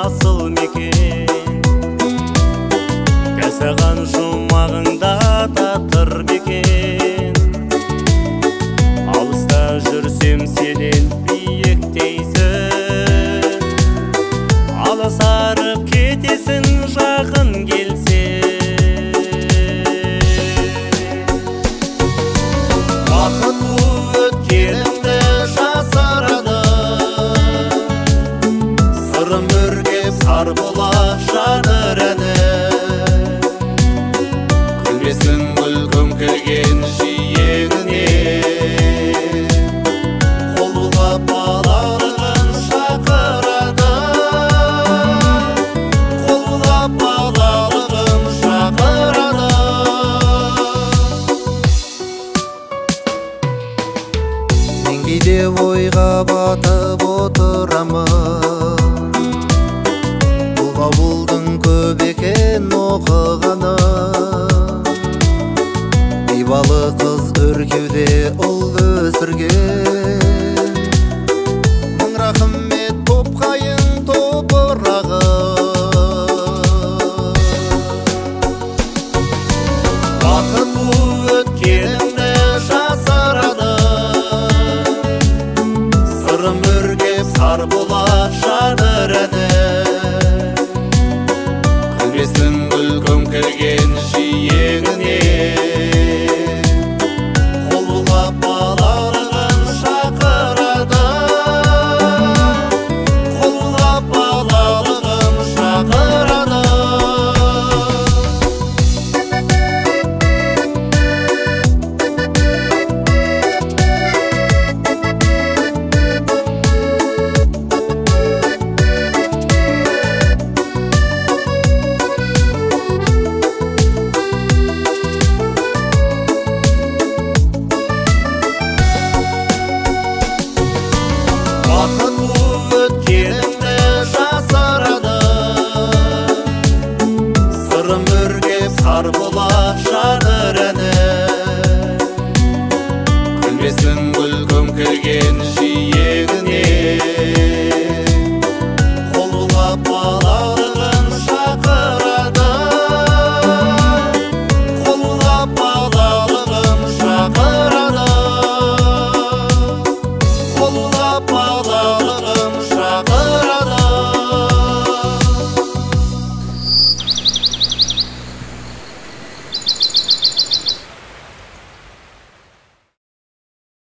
Асыл мекен жасаған жұмағыңда татыр мекен алыста жүрсем сенен биіктейсің алысарып кетесің жақын келсе бақыт өткенімді жасырады сырым өргеп сар бола жатыр әні күлмесін күлкім келген жиегіне қол бұлғап балалығын шақырады қол бұлғап балалығын шақырады мен кейде ойға батып отырамын ауылдың көп екен оқығаны ибалы қыз өркеуде ұл өсірген мың рахмет топқайың топырағы бақыт өткенімді жасырады сырым өргеп сар бола жатыр әні күлмесін күлкім келген жиегіне қол бұлғап балалығын шақырады қол бұлғап балалығын шақырады бақыт өткенімді жасырады сырым өргеп сар бола жатыр